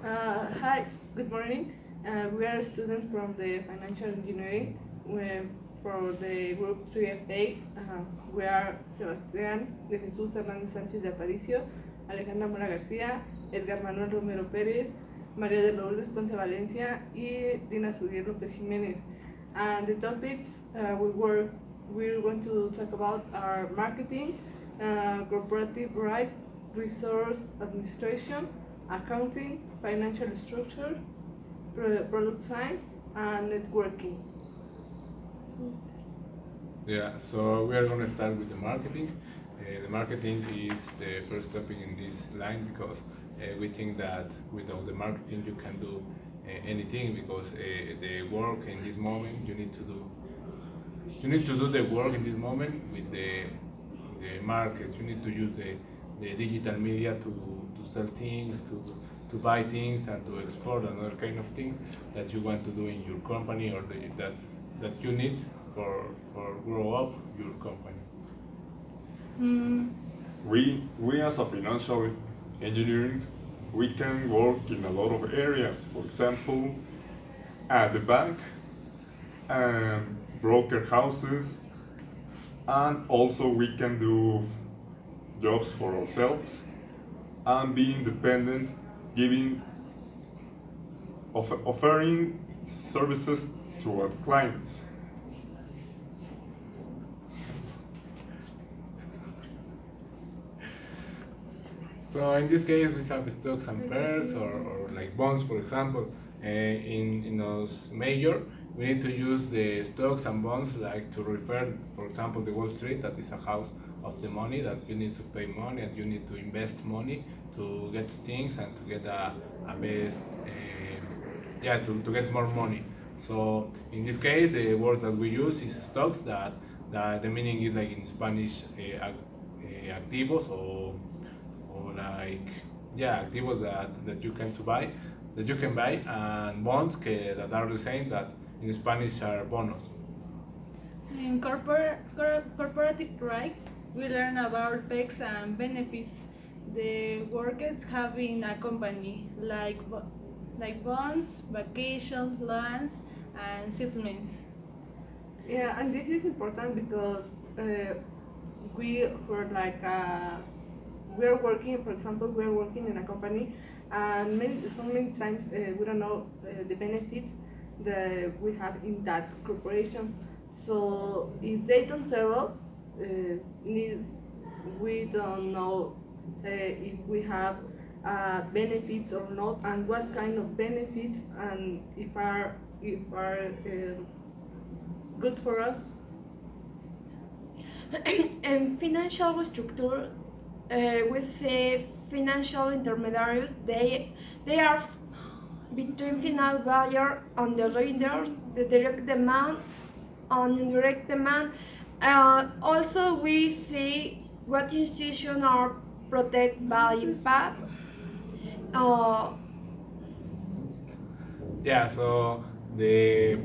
Hi, good morning. We are students from the financial engineering for the group 3FA. We are Sebastián de Jesús Hernández Sánchez de Aparicio, Alejandra Mora García, Edgar Manuel Romero Pérez, María de Lourdes Ponce Valencia y Dina Suriel López Jiménez. And the topics we're going to talk about are marketing, corporative right, resource administration, accounting, financial structure, product science, and networking. Yeah, so we are going to start with the marketing. The marketing is the first topic in this line because we think that without the marketing you can do anything because the work in this moment you need to do the work in this moment with the market. You need to use the digital media to sell things, to buy things, and to explore another kind of things that you want to do in your company or that you need for grow up your company. Mm, we as a financial engineering, we can work in a lot of areas. For example, at the bank, broker houses, and also we can do jobs for ourselves and be independent, giving offering services to our clients. So in this case, we have stocks and pairs, or like bonds, for example. In those major, we need to use the stocks and bonds like to refer, for example, the Wall Street, that is a house of the money that you need to pay money and you need to invest money to get things and to get a best, to get more money. So in this case, the word that we use is stocks. That the meaning is like in Spanish, activos or like activos that you can to buy that you can buy, and bonds that are the same, that in Spanish are bonos. In corporative right, we learn about perks and benefits the workers have in a company, like bonds, vacation, loans, and settlements. Yeah, and this is important because we were like we are working. For example, we are working in a company, and so many times we don't know the benefits that we have in that corporation. So if they don't tell us, we don't know if we have benefits or not, and what kind of benefits, and if are good for us. And financial structure with the financial intermediaries, they are between final buyer and the lenders, the direct demand and indirect demand. Also, we see what institutions are protected by PAP. Uh, Yeah, so the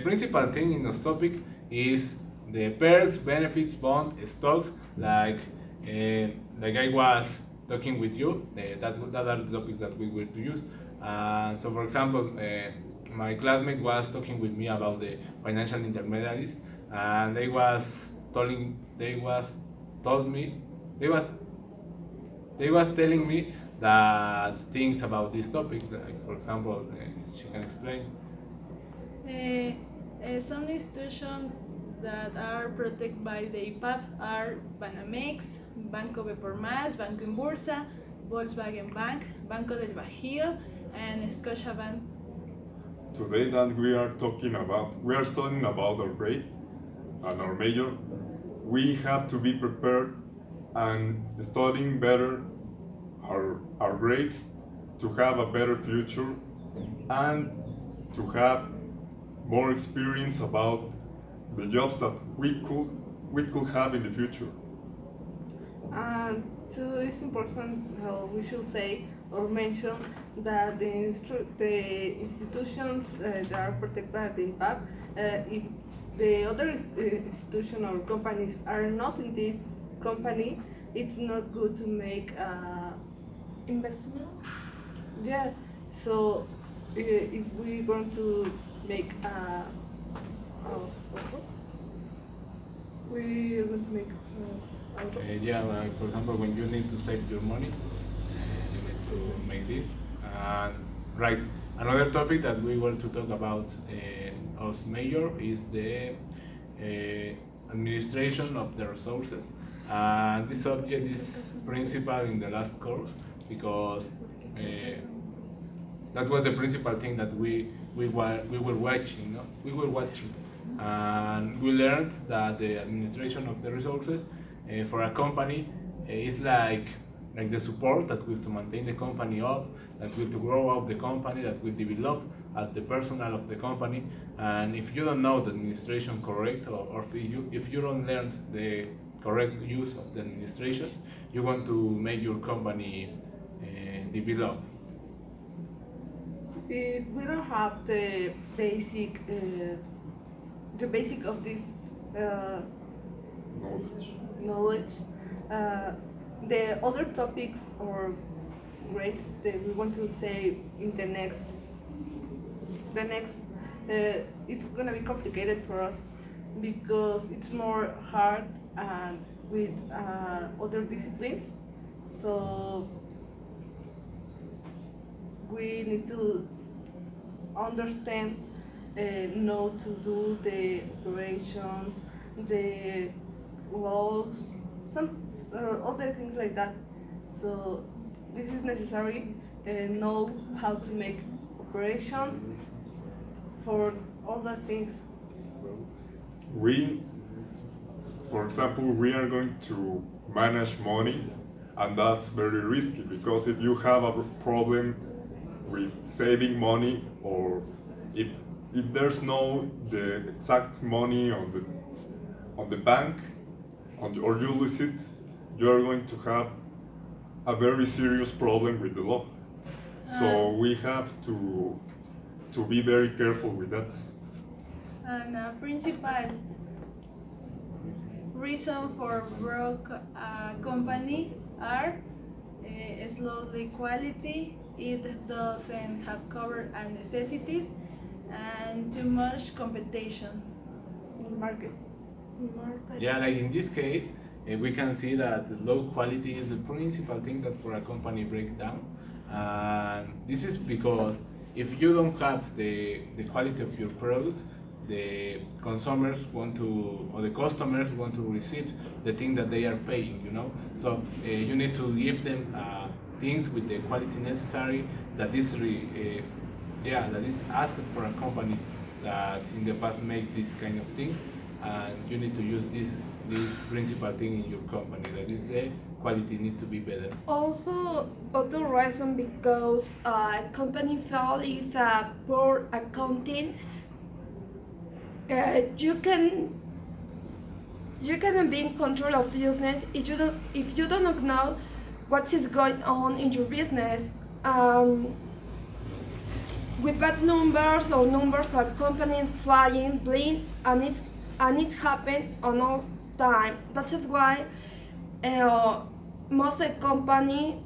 principal thing in this topic is the perks, benefits, bond, stocks, like I was talking with you. That are the topics that we will to use. So, for example, my classmate was talking with me about the financial intermediaries, and told me they was they was telling me that things about this topic. Like, for example, she can explain. Some institutions that are protected by the IPAP are Banamex, Banco B por Más, Banco Inbursa, Volkswagen Bank, Banco del Bajío, and Scotiabank. Today that we are studying about our grade and our major. We have to be prepared and studying better our grades to have a better future and to have more experience about the jobs that we could have in the future. And too, it's important how we should say or mention that the institutions that are protected by the IPAP, if the other institution or companies are not in this company, it's not good to make investment. Yeah, so if we're going to make we're going to make auto. Yeah, like for example, when you need to save your money, you need to make this. And right, another topic that we want to talk about as major is the administration of the resources. And this subject is principal in the last course because that was the principal thing that we were watching. No? We were watching, and we learned that the administration of the resources for a company is like the support that will to maintain the company up, that will to grow up the company, that will develop at the personnel of the company. And if you don't know the administration correct, or if you don't learn the correct use of the administrations, you want to make your company develop. If we don't have the basic of this Knowledge. knowledge, the other topics or grades that we want to say in the next, it's gonna be complicated for us because it's more hard and with other disciplines. So we need to understand, know to do the operations, the laws, some other things like that. So this is necessary. Know how to make operations for other things. We, for example, we are going to manage money, and that's very risky because if you have a problem with saving money, or if there's no the exact money on the bank, or you lose it, you are going to have a very serious problem with the law. So we have to be very careful with that. And a principal reason for broke company are slowly quality, it doesn't have cover and necessities, and too much competition. In the market. Yeah, like in this case, we can see that the low quality is the principal thing that for a company break down. And this is because if you don't have the quality of your product, the consumers want to, or the customers want to receive the thing that they are paying, you know. So you need to give them things with the quality necessary that is that is asked for a companies that in the past make these kind of things, and you need to use this principal thing in your company, that is the quality need to be better. Also, other reason because company fail is poor accounting. You cannot be in control of business if you do not know what is going on in your business. With bad numbers or numbers of companies flying blind, and it happens on all time. That is why most company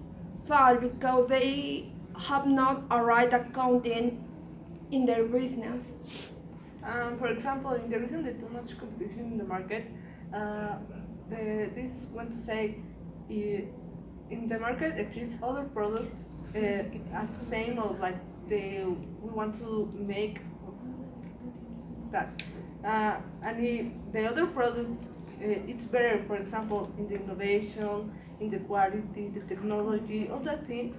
fail because they have not a right accounting in their business. For example, in the reason that too much competition in the market, this want to say in the market exists other products at the same of like we want to make that, and the other product it's better. For example, in the innovation, in the quality, the technology, all that things,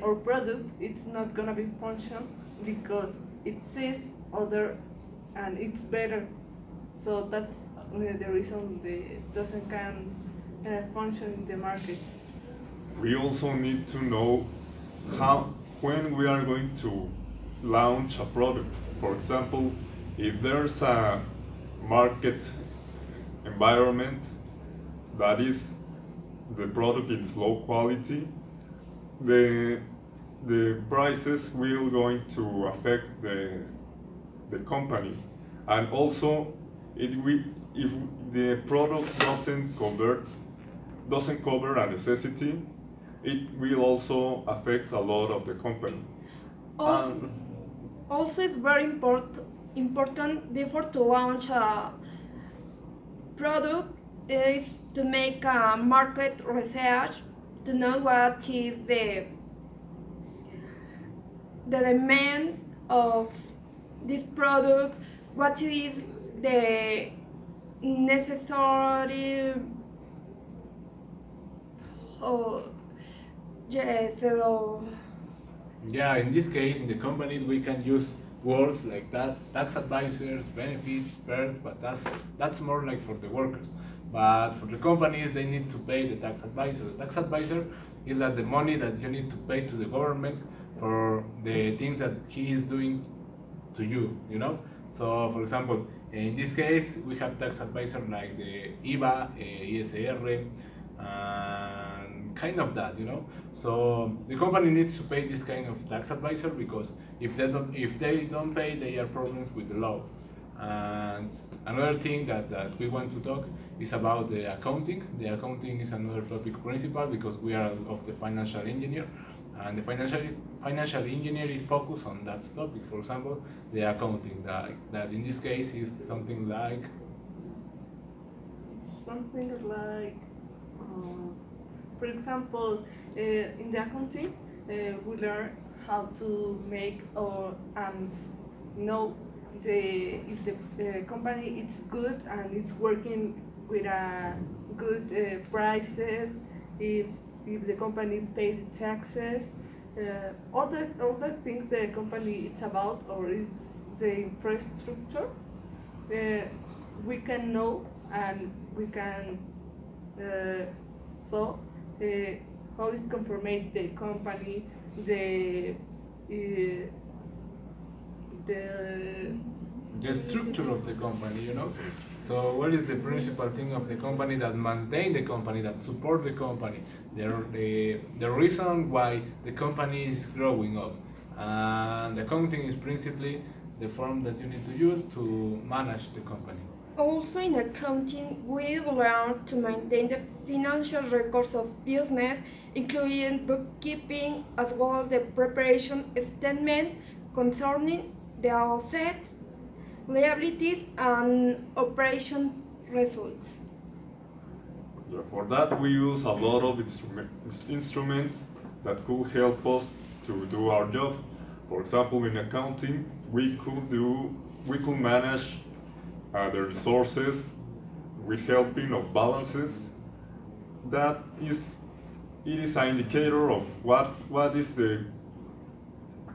our product it's not gonna be function because it says other and it's better. So that's the reason it doesn't can function in the market. We also need to know when we are going to launch a product. For example, if there's a market environment that is the product is low quality, the prices will going to affect the company. And also if the product doesn't cover a necessity, it will also affect a lot of the company. Also, And also it's very important before to launch a product is to make a market research to know what is the demand of this product, what is the necessary oh, yes, Yeah, in this case, in the company, we can use words like tax advisors, benefits, perks, but that's more like for the workers. But for the companies, they need to pay the tax advisor. The tax advisor is that the money that you need to pay to the government for the things that he is doing to you, you know? So, for example, in this case, we have tax advisor like the IVA, ISR, and kind of that, you know. So the company needs to pay this kind of tax advisor because if they don't pay, they are problems with the law. And another thing that we want to talk is about the accounting. The accounting is another topic principal because we are of the financial engineer, and the financial engineer is focused on that topic. For example, the accounting that in this case is something like for example, in the accounting, we learn how to make or know if the company is good and it's working with good prices, if the company paid taxes, all the things the company is about or it's the infrastructure, we can know and we can so how is conformate the company, the structure of the company, you know. So what is the principal thing of the company that maintain the company, that support the company, the reason why the company is growing up. And accounting is principally the form that you need to use to manage the company. Also in accounting, we learn to maintain the financial records of business, including bookkeeping, as well as the preparation statement concerning the assets, liabilities, and operation results. for that, we use a lot of instruments that could help us to do our job. For example, in accounting, we could manage the resources with helping of balances. It is an indicator of what is the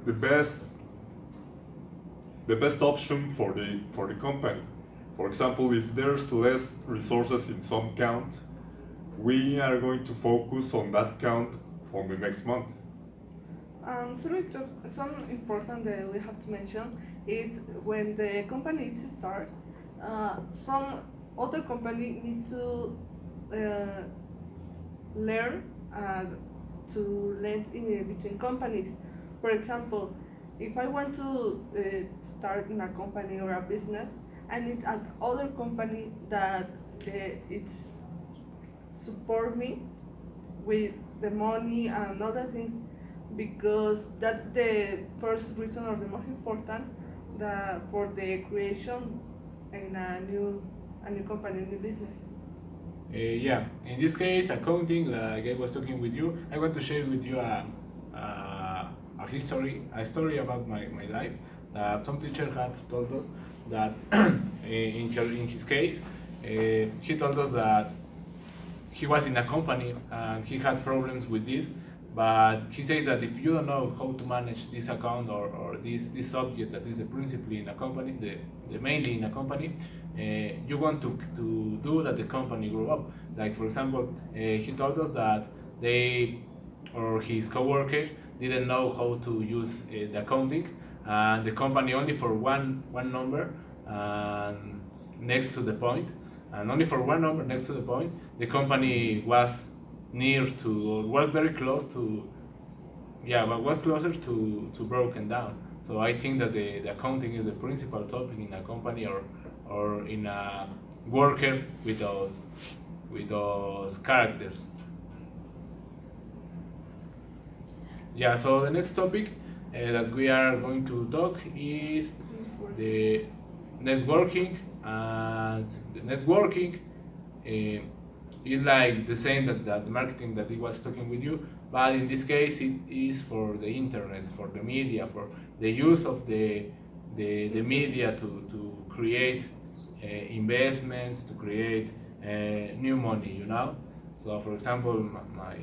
best option for the company. For example, if there's less resources in some count, we are going to focus on that count on the next month. Some important that we have to mention is when the company is start, some other company need to learn to lend in between companies. For example, if I want to start in a company or a business, I need another company that it's support me with the money and other things, because that's the first reason or the most important for the creation in a new company, new business. Yeah, in this case, accounting, like I was talking with you, I want to share with you a story about my life. Some teacher had told us that in his case, he told us that he was in a company and he had problems with this, but he says that if you don't know how to manage this account or this subject that is the principal in a company, the mainly in a company, you want to do that the company grow up. Like for example, he told us that they or his coworker didn't know how to use the accounting, and the company only for one number next to the point, and only for one number next to the point, the company was near to, or was very close to, but was closer to broken down. So I think that the accounting is the principal topic in a company or in a worker with those characters. Yeah, so the next topic that we are going to talk is the networking, and the networking is like the same that the marketing that it was talking with you, but in this case it is for the internet, for the media, for the use of the media to create investments, to create new money, you know. So for example, my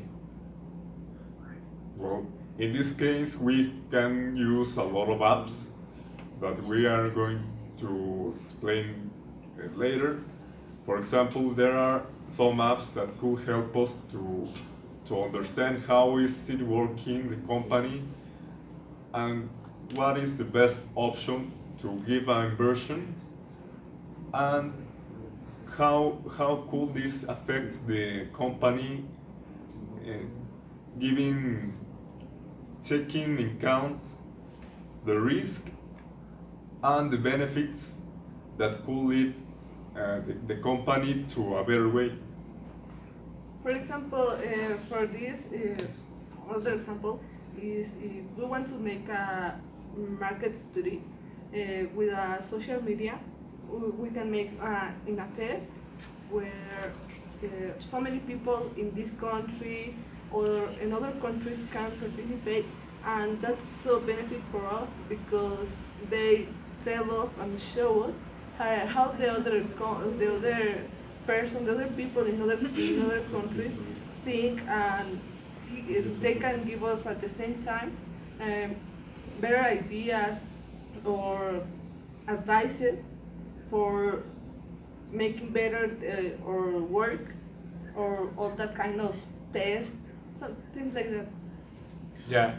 Well, in this case, we can use a lot of apps that we are going to explain later. For example, there are some apps that could help us to understand how is it working, the company, and what is the best option to give an inversion, and how could this affect the company, uh, giving taking in account the risk and the benefits that could lead the company to a better way. For example, for this, other example is if we want to make a market study with a social media, we can make in a test where so many people in this country or in other countries can participate, and that's so benefit for us because they tell us and show us how the other person, the other people in other countries think, and they can give us at the same time better ideas or advices for making better or work or all that kind of test, so things like that. yeah.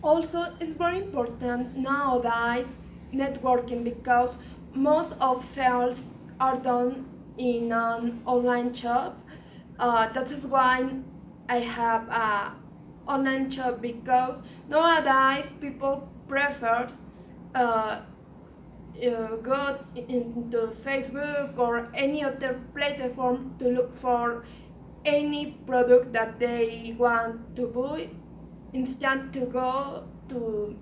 Also, it's very important nowadays networking because most of sales are done in an online shop. That is why I have a online shop because nowadays people prefer go into Facebook or any other platform to look for any product that they want to buy instead to go to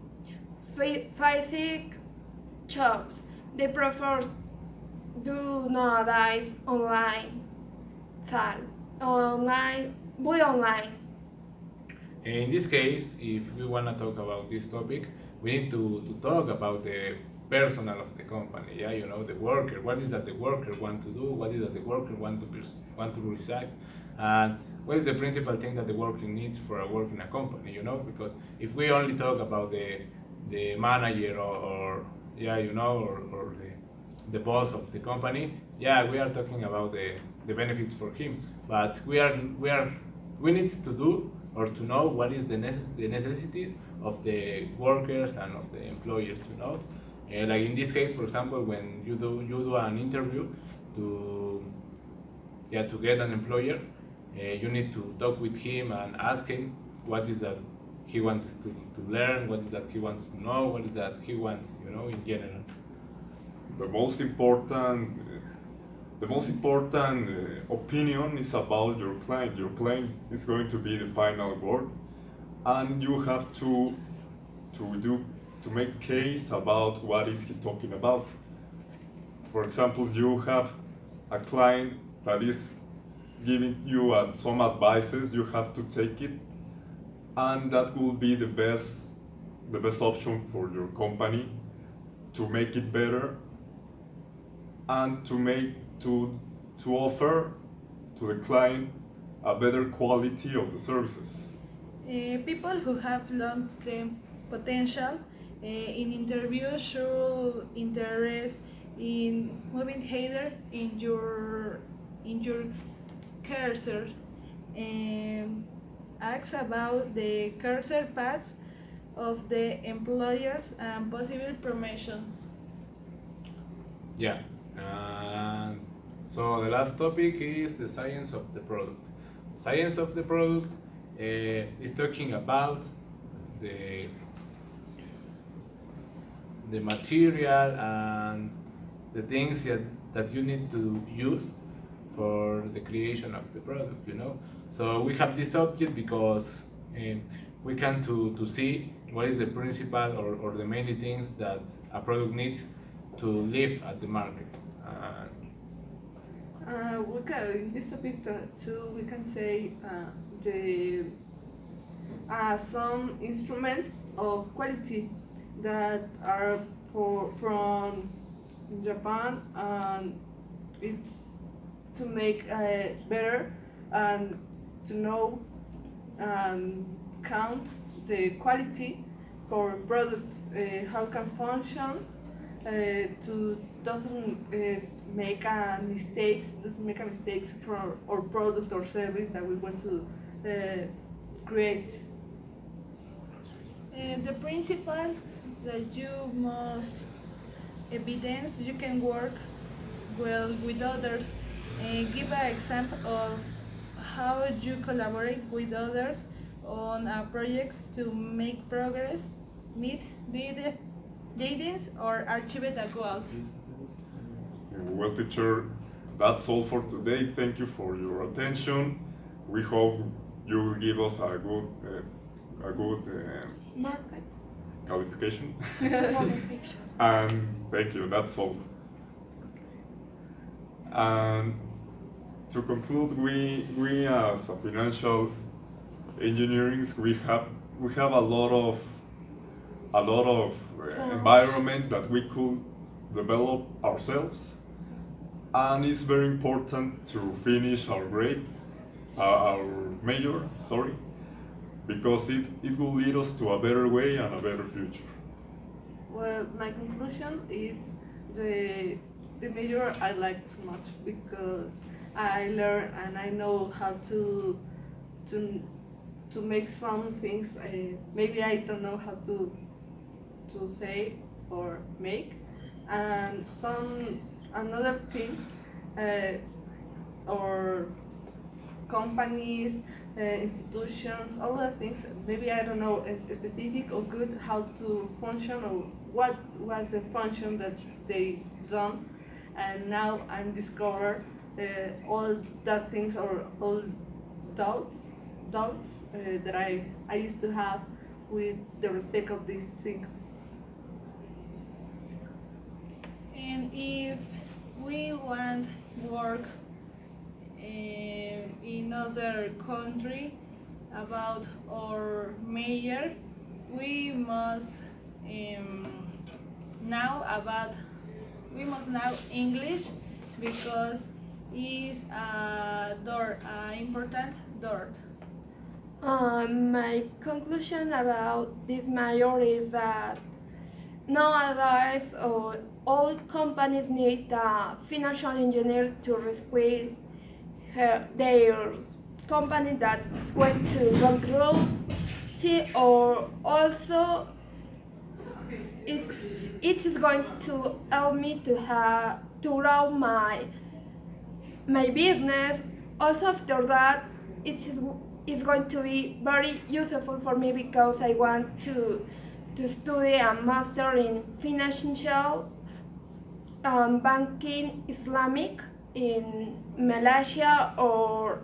physical shops. They prefer do nowadays online sell online buy online. In this case, if we want to talk about this topic, we need to talk about the personnel of the company. Yeah, you know, the worker. What is that the worker want to do? What is that the worker want to reside? And what is the principal thing that the worker needs for a work in a company? You know, because if we only talk about the manager or yeah, you know, or the boss of the company, yeah, we are talking about the benefits for him. But we need to do or to know what is the necessities of the workers and of the employers, you know. Like in this case, for example, when you do an interview to get an employer, you need to talk with him and ask him what is that he wants to learn, what is that he wants to know, what is that he wants, you know, in general. The most important, opinion is about your client. Your client is going to be the final word, and you have to make case about what is he talking about. For example, you have a client that is giving you some advices. You have to take it, and that will be the best option for your company to make it better and to offer to the client a better quality of the services. People who have long-term potential in interviews should interest in moving ahead in your career. Ask about the career paths of the employers and possible promotions. Yeah. So the last topic is the science of the product. Science of the product is talking about the material and the things that you need to use for the creation of the product, you know. So we have this subject because we can to see what is the principal or the main things that a product needs to live at the market. We can, in this topic too, we can say the some instruments of quality that are from Japan, and it's to make better and to know and count the quality for product, how can function, to doesn't make a mistakes for our product or service that we want to create. The principle that you must evidence you can work well with others. Give an example of how you collaborate with others on projects to make progress, meet deadlines, or achieve the goals. Well, teacher, that's all for today. Thank you for your attention. We hope you will give us a good Market. qualification. Qualification. And thank you. That's all. And to conclude, we as a financial engineering, we have a lot of environment that we could develop ourselves, and it's very important to finish our our major, sorry, because it will lead us to a better way and a better future. Well, my conclusion is the major I like too much because I learn and I know how to make some things. Maybe I don't know how to say or make, and some another things or companies, institutions, all the things. Maybe I don't know specific or good how to function or what was the function that they done, and now I'm discover all that things or all doubts that I used to have with the respect of these things. And if we want work in other country about our major, we must know English because it's a door, important door. My conclusion about this major is that nowadays all companies need a financial engineer to respect their company that went to bankruptcy, or also it is going to help me to grow my business. Also after that, it's going to be very useful for me because I want to study a master in financial banking Islamic in Malaysia or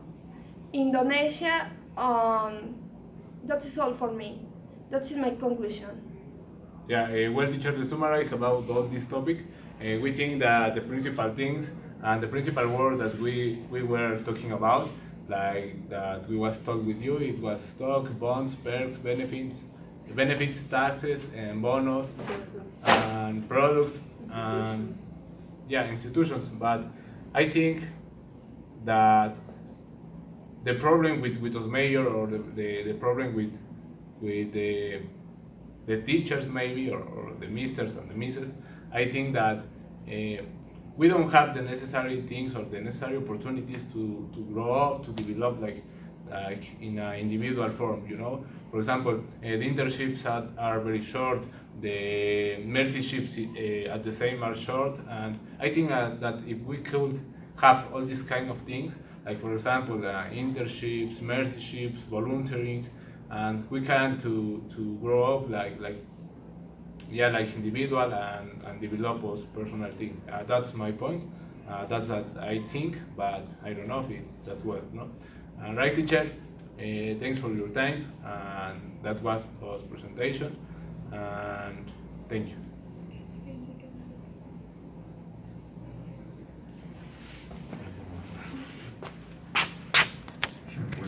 Indonesia. That is all for me. That is my conclusion. Yeah, well, teacher, to summarize about all this topic, we think that the principal things and the principal word that we were talking about, like that we was talked with you, it was stock, bonds, perks, benefits, taxes, and bonus, and products, and institutions. But I think that the problem with those major, or the problem with the teachers maybe, or the misters and the misses, I think that we don't have the necessary things or the necessary opportunities to grow up, to develop like in an individual form, you know. For example, the internships are very short, the mercyships at the same are short, and I think that if we could have all these kind of things, like for example internships, mercyships, volunteering, and we can to grow up like individual and develop those personal things. That's my point. That's what I think, but I don't know if that's well, no. Right, teacher? Thanks for your time, and that was our presentation, and thank you.